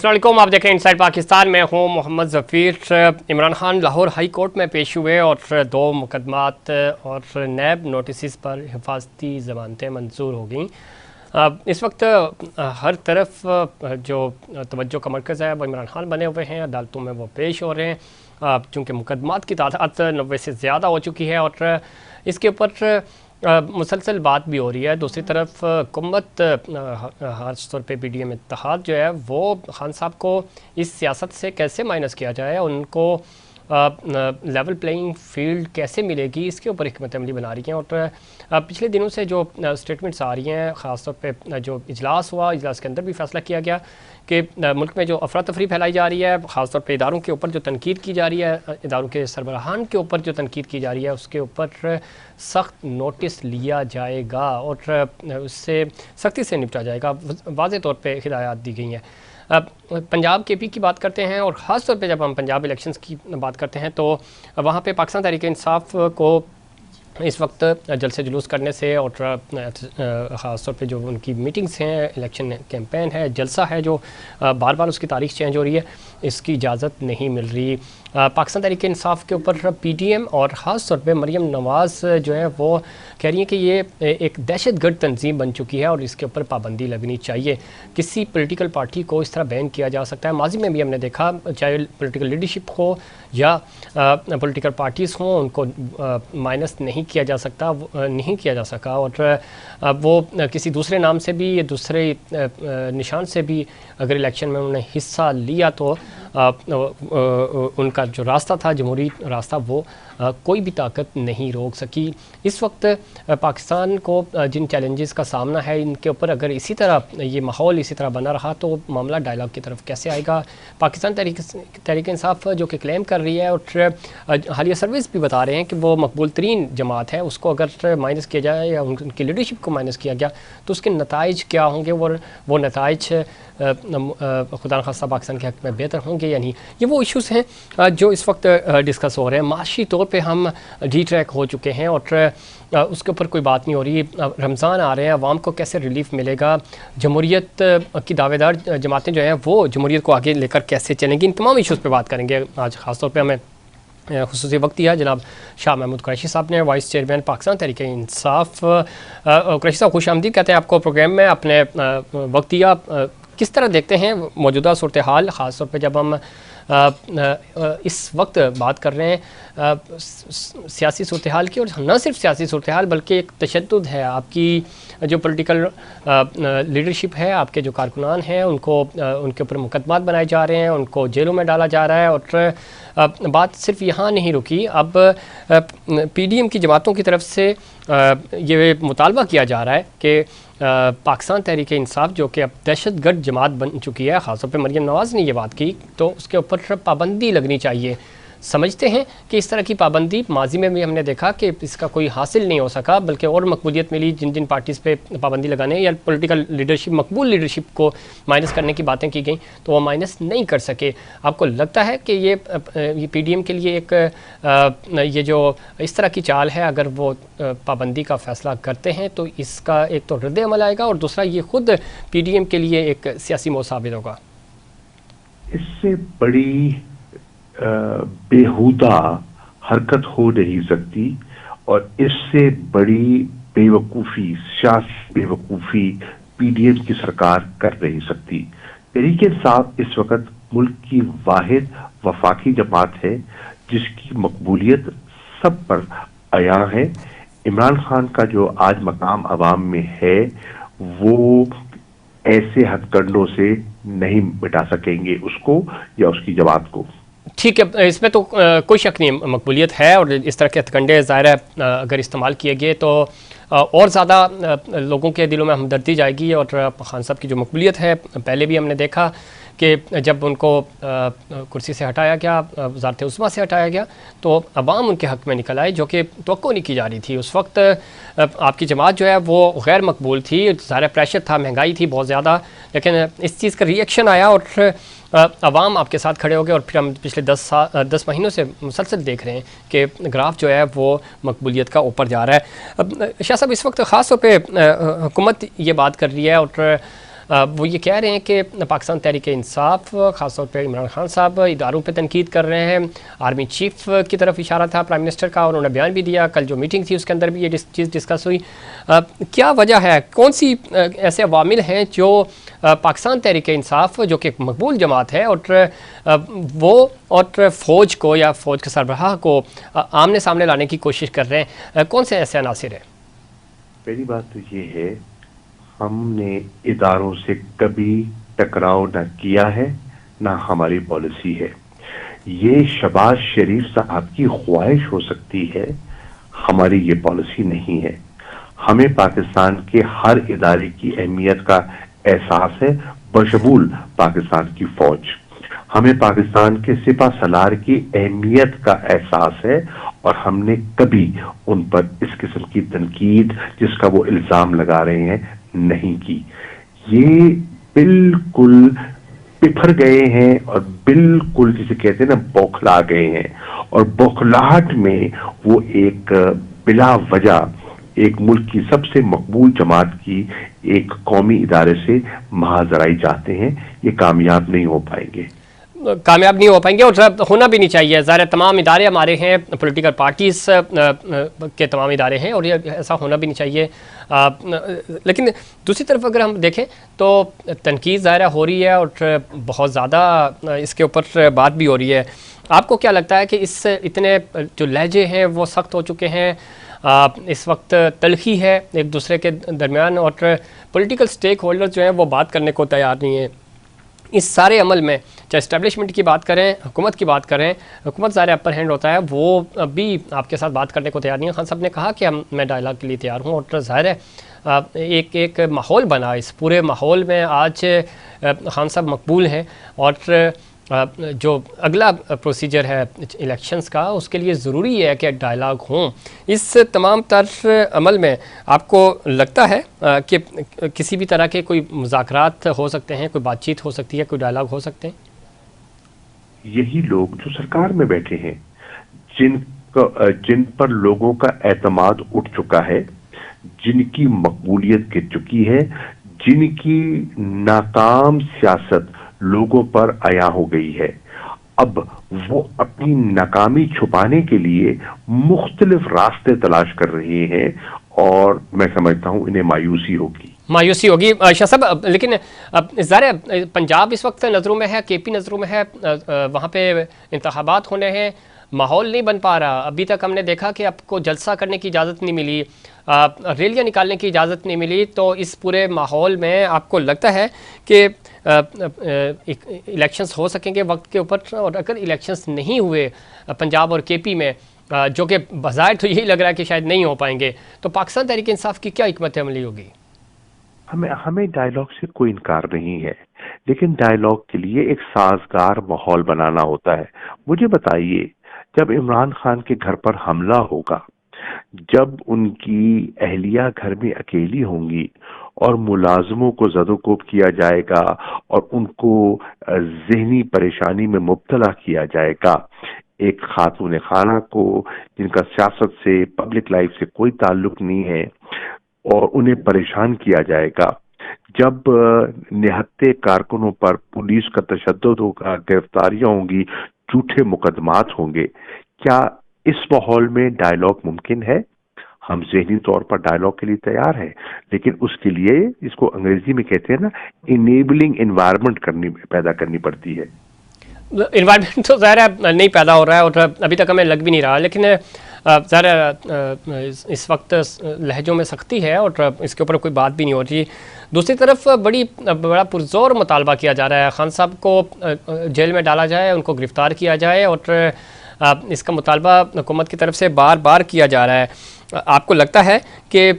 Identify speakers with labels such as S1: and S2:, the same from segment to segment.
S1: السلام علیکم، آپ دیکھ رہے ہیں انسائیڈ پاکستان. میں ہوں محمد ظفیر. عمران خان لاہور ہائی کورٹ میں پیش ہوئے اور 2 مقدمات اور نیب نوٹسز پر حفاظتی ضمانتیں منظور ہو گئیں. اس وقت ہر طرف جو توجہ کا مرکز ہے وہ عمران خان بنے ہوئے ہیں. عدالتوں میں وہ پیش ہو رہے ہیں چونکہ مقدمات کی تعداد 90 سے زیادہ ہو چکی ہے اور اس کے اوپر مسلسل بات بھی ہو رہی ہے. دوسری طرف حکومت خاص طور پہ پی ڈی ایم اتحاد جو ہے وہ خان صاحب کو اس سیاست سے کیسے مائنس کیا جائے، ان کو لیول پلینگ فیلڈ کیسے ملے گی، اس کے اوپر حکمت عملی بنا رہی ہیں. اور پچھلے دنوں سے جو سٹیٹمنٹس آ رہی ہیں، خاص طور پہ جو اجلاس ہوا، اجلاس کے اندر بھی فیصلہ کیا گیا کہ ملک میں جو افراتفری پھیلائی جا رہی ہے، خاص طور پہ اداروں کے اوپر جو تنقید کی جا رہی ہے، اداروں کے سربراہان کے اوپر جو تنقید کی جا رہی ہے، اس کے اوپر سخت نوٹس لیا جائے گا اور اس سے سختی سے نپٹا جائے گا. واضح طور پہ ہدایات دی گئی ہیں. پنجاب کے پی کی بات کرتے ہیں اور خاص طور پہ جب ہم پنجاب الیکشنز کی بات کرتے ہیں تو وہاں پہ پاکستان تحریک انصاف کو اس وقت جلسے جلوس کرنے سے اور خاص طور پہ جو ان کی میٹنگز ہیں، الیکشن کیمپین ہے، جلسہ ہے جو بار بار اس کی تاریخ چینج ہو رہی ہے، اس کی اجازت نہیں مل رہی. پاکستان تحریک انصاف کے اوپر پی ڈی ایم اور خاص طور پہ مریم نواز جو ہے وہ کہہ رہی ہیں کہ یہ ایک دہشت گرد تنظیم بن چکی ہے اور اس کے اوپر پابندی لگنی چاہیے. کسی پولیٹیکل پارٹی کو اس طرح بین کیا جا سکتا ہے؟ ماضی میں بھی ہم نے دیکھا، چاہے پولیٹیکل لیڈرشپ ہو یا پولیٹیکل پارٹیز ہوں، ان کو مائنس نہیں کیا جا سکا اور وہ کسی دوسرے نام سے بھی یا دوسرے نشان سے بھی اگر الیکشن میں انہوں نے حصہ لیا تو ان کا جو راستہ تھا، جمہوری راستہ، وہ کوئی بھی طاقت نہیں روک سکی. اس وقت پاکستان کو جن چیلنجز کا سامنا ہے، ان کے اوپر اگر اسی طرح یہ ماحول اسی طرح بنا رہا تو معاملہ ڈائلاگ کی طرف کیسے آئے گا؟ پاکستان تحریک انصاف جو کہ کلیم کر رہی ہے اور حالیہ سروس بھی بتا رہے ہیں کہ وہ مقبول ترین جماعت ہے، اس کو اگر مائنس کیا جائے یا ان کی لیڈرشپ کو مائنس کیا گیا تو اس کے نتائج کیا ہوں گے، وہ نتائج خدا نخواستہ پاکستان کے حق میں بہتر ہوں گے یا نہیں؟ یہ وہ ایشوز ہیں جو اس وقت ڈسکس ہو رہے ہیں. معاشی طور پہ ہم ڈی ٹریک ہو چکے ہیں اور اس کے اوپر کوئی بات نہیں ہو رہی. رمضان آ رہے ہیں، عوام کو کیسے ریلیف ملے گا؟ جمہوریت کی دعوے دار جماعتیں جو ہیں وہ جمہوریت کو آگے لے کر کیسے چلیں گی؟ ان تمام ایشوز پہ بات کریں گے آج. خاص طور پہ ہمیں خصوصی وقت دیا جناب شاہ محمود قریشی صاحب نے، وائس چیئرمین پاکستان تحریک انصاف. قریشی صاحب خوش آمدید کہتے ہیں آپ کو پروگرام میں. آپ نے وقت دیا. کس طرح دیکھتے ہیں موجودہ صورتحال، خاص طور پہ جب ہم اس وقت بات کر رہے ہیں سیاسی صورتحال کی، اور نہ صرف سیاسی صورتحال بلکہ ایک تشدد ہے؟ آپ کی جو پولیٹیکل لیڈرشپ ہے، آپ کے جو کارکنان ہیں، ان کے اوپر مقدمات بنائے جا رہے ہیں، ان کو جیلوں میں ڈالا جا رہا ہے. اور بات صرف یہاں نہیں رکی، اب پی ڈی ایم کی جماعتوں کی طرف سے یہ مطالبہ کیا جا رہا ہے کہ پاکستان تحریک انصاف جو کہ اب دہشت گرد جماعت بن چکی ہے، خاص طور پہ مریم نواز نے یہ بات کی، تو اس کے اوپر پابندی لگنی چاہیے. سمجھتے ہیں کہ اس طرح کی پابندی ماضی میں بھی ہم نے دیکھا کہ اس کا کوئی حاصل نہیں ہو سکا، بلکہ اور مقبولیت ملی جن پارٹیز پہ پابندی لگانے یا پولیٹیکل لیڈرشپ، مقبول لیڈرشپ کو مائنس کرنے کی باتیں کی گئیں تو وہ مائنس نہیں کر سکے. آپ کو لگتا ہے کہ یہ پی ڈی ایم کے لیے ایک یہ جو اس طرح کی چال ہے، اگر وہ پابندی کا فیصلہ کرتے ہیں تو اس کا ایک تو رد عمل آئے گا اور دوسرا یہ خود پی ڈی ایم کے لیے ایک سیاسی موضوع ثابت ہوگا؟
S2: اس سے بڑی بیہودہ حرکت ہو نہیں سکتی اور اس سے بڑی بے وقوفی، سیاسی بے وقوفی پی ڈی ایم کی سرکار کر نہیں سکتی. تحریک انصاف اس وقت ملک کی واحد وفاقی جماعت ہے جس کی مقبولیت سب پر عیاں ہے. عمران خان کا جو آج مقام عوام میں ہے وہ ایسے ہتھ کنڈوں سے نہیں مٹا سکیں گے اس کو یا اس کی جماعت کو.
S1: ٹھیک ہے، اس میں تو کوئی شک نہیں، مقبولیت ہے اور اس طرح کے ہتھ کنڈے ظاہر ہے اگر استعمال کیے گئے تو اور زیادہ لوگوں کے دلوں میں ہمدردی جائے گی. اور خان صاحب کی جو مقبولیت ہے، پہلے بھی ہم نے دیکھا کہ جب ان کو کرسی سے ہٹایا گیا، وزارت عظمیٰ سے ہٹایا گیا، تو عوام ان کے حق میں نکل آئے جو کہ توقع نہیں کی جا رہی تھی. اس وقت آپ کی جماعت جو ہے وہ غیر مقبول تھی، ظاہر پریشر تھا، مہنگائی تھی بہت زیادہ، لیکن اس چیز کا ری ایکشن آیا اور عوام آپ کے ساتھ کھڑے ہو گئے. اور پھر ہم پچھلے 10 مہینوں سے مسلسل دیکھ رہے ہیں کہ گراف جو ہے وہ مقبولیت کا اوپر جا رہا ہے. شاہ صاحب، اس وقت خاص طور پہ حکومت یہ بات کر رہی ہے اور وہ یہ کہہ رہے ہیں کہ پاکستان تحریک انصاف خاص طور پہ عمران خان صاحب اداروں پہ تنقید کر رہے ہیں. آرمی چیف کی طرف اشارہ تھا پرائم منسٹر کا، اور انہوں نے بیان بھی دیا. کل جو میٹنگ تھی اس کے اندر بھی یہ چیز ڈسکس ہوئی. کیا وجہ ہے، کون سی ایسے عوامل ہیں جو پاکستان تحریک انصاف جو کہ ایک مقبول جماعت ہے اور وہ اور فوج کو یا فوج کے سربراہ کو آمنے سامنے لانے کی کوشش کر رہے ہیں؟ کون سے ایسے عناصر ہیں؟
S2: پہلی بات تو یہ ہے، ہم نے اداروں سے کبھی ٹکراؤ نہ کیا ہے، نہ ہماری پالیسی ہے. یہ شہباز شریف صاحب کی خواہش ہو سکتی ہے، ہماری یہ پالیسی نہیں ہے. ہمیں پاکستان کے ہر ادارے کی اہمیت کا احساس ہے، بشمول پاکستان کی فوج. ہمیں پاکستان کے سپہ سالار کی اہمیت کا احساس ہے، اور ہم نے کبھی ان پر اس قسم کی تنقید جس کا وہ الزام لگا رہے ہیں نہیں کی. یہ بالکل پپھر گئے ہیں اور بالکل جسے کہتے ہیں نا بوکھلا گئے ہیں، اور بوکھلاہٹ میں وہ ایک بلا وجہ ایک ملک کی سب سے مقبول جماعت کی ایک قومی ادارے سے مہاجرائی چاہتے ہیں. یہ کامیاب نہیں ہو پائیں گے،
S1: کامیاب نہیں ہو پائیں گے، اور ہونا بھی نہیں چاہیے. ظاہر تمام ادارے ہمارے ہیں، پولیٹیکل پارٹیز کے تمام ادارے ہیں، اور یہ ایسا ہونا بھی نہیں چاہیے. لیکن دوسری طرف اگر ہم دیکھیں تو تنقید ظاہر ہو رہی ہے، اور بہت زیادہ اس کے اوپر بات بھی ہو رہی ہے. آپ کو کیا لگتا ہے کہ اس اتنے جو لہجے ہیں وہ سخت ہو چکے ہیں، اس وقت تلخی ہے ایک دوسرے کے درمیان، اور پولیٹیکل سٹیک ہولڈر جو ہیں وہ بات کرنے کو تیار نہیں ہیں؟ اس سارے عمل میں چاہے اسٹیبلشمنٹ کی بات کریں، حکومت کی بات کریں، حکومت ظاہر اپر ہینڈ ہوتا ہے، وہ بھی آپ کے ساتھ بات کرنے کو تیار نہیں ہے. خان صاحب نے کہا کہ میں ڈائلاگ کے لیے تیار ہوں، اور ظاہر ہے ایک ماحول بنا. اس پورے ماحول میں آج خان صاحب مقبول ہیں، اور جو اگلا پروسیجر ہے الیکشنز کا اس کے لیے ضروری ہے کہ ڈائلاگ ہوں. اس تمام تر عمل میں آپ کو لگتا ہے کہ کسی بھی طرح کے کوئی مذاکرات ہو سکتے ہیں، کوئی بات چیت ہو سکتی ہے، کوئی ڈائلاگ ہو سکتے ہیں؟
S2: یہی لوگ جو سرکار میں بیٹھے ہیں، جن پر لوگوں کا اعتماد اٹھ چکا ہے، جن کی مقبولیت گر چکی ہے، جن کی ناکام سیاست لوگوں پر عیاں ہو گئی ہے، اب وہ اپنی ناکامی چھپانے کے لیے مختلف راستے تلاش کر رہے ہیں، اور میں سمجھتا ہوں انہیں مایوسی ہوگی.
S1: شاہ صاحب. لیکن ظاہر پنجاب اس وقت نظروں میں ہے، کے پی نظروں میں ہے، وہاں پہ انتخابات ہونے ہیں، ماحول نہیں بن پا رہا. ابھی تک ہم نے دیکھا کہ آپ کو جلسہ کرنے کی اجازت نہیں ملی، ریلیاں نکالنے کی اجازت نہیں ملی. تو اس پورے ماحول میں آپ کو لگتا ہے کہ الیکشنز ہو سکیں گے وقت کے اوپر؟ اور اگر الیکشنز نہیں ہوئے پنجاب اور کے پی میں، جو کہ بظاہر تو یہی لگ رہا ہے کہ شاید نہیں ہو پائیں گے، تو پاکستان تحریک انصاف کی کیا حکمت عملی ہوگی؟
S2: ہمیں ڈائیلاگ سے کوئی انکار نہیں ہے، لیکن ڈائیلاگ کے لیے ایک سازگار ماحول بنانا ہوتا ہے. مجھے بتائیے، جب عمران خان کے گھر پر حملہ ہوگا، جب ان کی اہلیہ گھر میں اکیلی ہوں گی، اور ملازموں کو زد و کوب کیا جائے گا، اور ان کو ذہنی پریشانی میں مبتلا کیا جائے گا، ایک خاتون خانہ کو جن کا سیاست سے، پبلک لائف سے کوئی تعلق نہیں ہے، اور انہیں پریشان کیا جائے گا، جب نہتے کارکنوں پر پولیس کا تشدد ہوگا، گرفتاریاں ہوں گی، جھوٹے مقدمات ہوں گے، کیا اس ماحول میں ڈائیلاگ ممکن ہے؟ ہم ذہنی طور پر ڈائیلاگ کے لیے تیار ہیں، لیکن اس کے لیے اس کو انگریزی میں کہتے ہیں نا، انیبلنگ انوائرمنٹ پیدا کرنی پڑتی ہے.
S1: انوائرمنٹ تو ظاہر ہے نہیں پیدا ہو رہا ہے، اور ابھی تک ہمیں لگ بھی نہیں رہا. لیکن ظاہر اس وقت لہجوں میں سختی ہے، اور اس کے اوپر کوئی بات بھی نہیں ہو رہی. دوسری طرف بڑا پرزور مطالبہ کیا جا رہا ہے، خان صاحب کو جیل میں ڈالا جائے، ان کو گرفتار کیا جائے، اور اس کا مطالبہ حکومت کی طرف سے بار بار کیا جا رہا ہے. آپ کو لگتا ہے کہ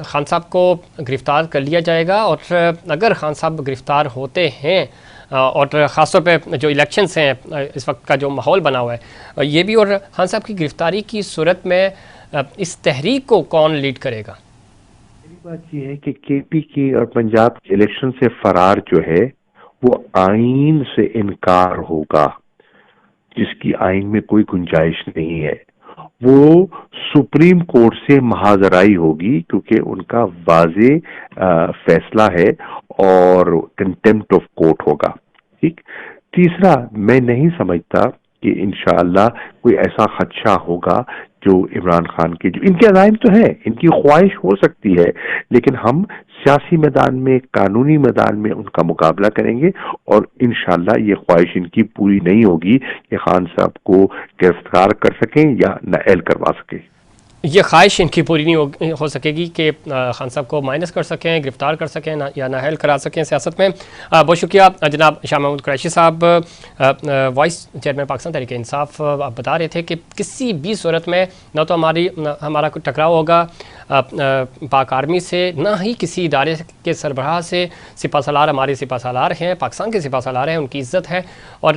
S1: خان صاحب کو گرفتار کر لیا جائے گا؟ اور اگر خان صاحب گرفتار ہوتے ہیں، اور خاص طور پہ جو الیکشنز ہیں، اس وقت کا جو ماحول بنا ہوا ہے یہ بھی، اور خان صاحب کی گرفتاری کی صورت میں اس تحریک کو کون لیڈ کرے گا؟
S2: پہلی بات یہ ہے کہ کے پی کی اور پنجاب کے الیکشن سے فرار جو ہے وہ آئین سے انکار ہوگا، جس کی آئین میں کوئی گنجائش نہیں ہے، وہ سپریم کورٹ سے محاذرائی ہوگی، کیونکہ ان کا واضح فیصلہ ہے اور کنٹمپٹ آف کورٹ ہوگا. ٹھیک. تیسرا، میں نہیں سمجھتا کہ انشاءاللہ کوئی ایسا خدشہ ہوگا جو عمران خان کے، جو ان کے عزائم تو ہے، ان کی خواہش ہو سکتی ہے، لیکن ہم سیاسی میدان میں، قانونی میدان میں ان کا مقابلہ کریں گے، اور انشاءاللہ یہ خواہش ان کی پوری نہیں ہوگی کہ خان صاحب کو گرفتار کر سکیں یا نااہل کروا سکیں.
S1: یہ خواہش ان کی پوری نہیں ہو سکے گی کہ خان صاحب کو مائنس کر سکیں، گرفتار کر سکیں یا نااہل کرا سکیں سیاست میں. بہت شکریہ جناب شاہ محمود قریشی صاحب، وائس چیئرمین پاکستان تحریک انصاف. آپ بتا رہے تھے کہ کسی بھی صورت میں نہ تو ہمارا کوئی ٹکراؤ ہوگا پاک آرمی سے، نہ ہی کسی ادارے کے سربراہ سے. سپہ سالار ہمارے سپہ سالار ہیں، پاکستان کے سپہ سالار ہیں، ان کی عزت ہے. اور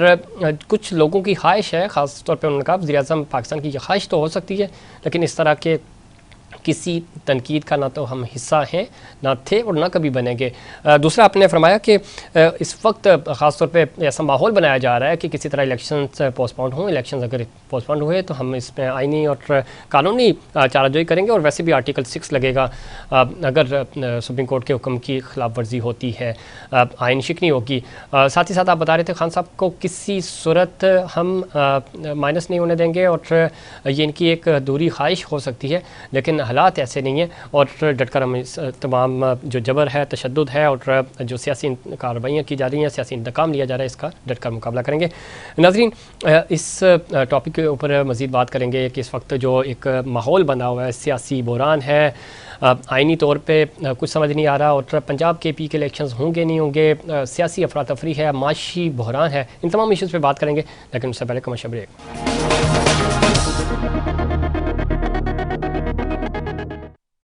S1: کچھ لوگوں کی خواہش ہے، خاص طور پہ ان کا وزیر اعظم پاکستان کی یہ خواہش تو ہو سکتی ہے، لیکن اس طرح کہ کسی تنقید کا نہ تو ہم حصہ ہیں، نہ تھے اور نہ کبھی بنیں گے. دوسرا، آپ نے فرمایا کہ اس وقت خاص طور پہ ایسا ماحول بنایا جا رہا ہے کہ کسی طرح الیکشنز پوسٹ پونڈ ہوں. الیکشنز اگر پوسٹ پونڈ ہوئے تو ہم اس میں آئینی اور قانونی چارہ جوئی کریں گے، اور ویسے بھی آرٹیکل 6 لگے گا اگر سپریم کورٹ کے حکم کی خلاف ورزی ہوتی ہے، آئین شکنی ہوگی. ساتھ ہی ساتھ آپ بتا رہے تھے خان صاحب کو کسی صورت ہم مائنس نہیں ہونے دیں گے، اور یہ ان کی ایک دوری خواہش ہو سکتی ہے، لیکن حالات ایسے نہیں ہیں، اور ڈٹ کر ہم اس تمام جو جبر ہے، تشدد ہے، اور جو سیاسی کارروائیاں کی جا رہی ہیں، سیاسی انتقام لیا جا رہا ہے، اس کا ڈٹ کر مقابلہ کریں گے. ناظرین، اس ٹاپک کے اوپر مزید بات کریں گے کہ اس وقت جو ایک ماحول بنا ہوا ہے، سیاسی بحران ہے، آئینی طور پہ کچھ سمجھ نہیں آ رہا، اور پنجاب کے پی کے الیکشنز ہوں گے نہیں ہوں گے، سیاسی افراتفری ہے، معاشی بحران ہے، ان تمام ایشوز پہ بات کریں گے، لیکن اس سے پہلے کمرشل بریک.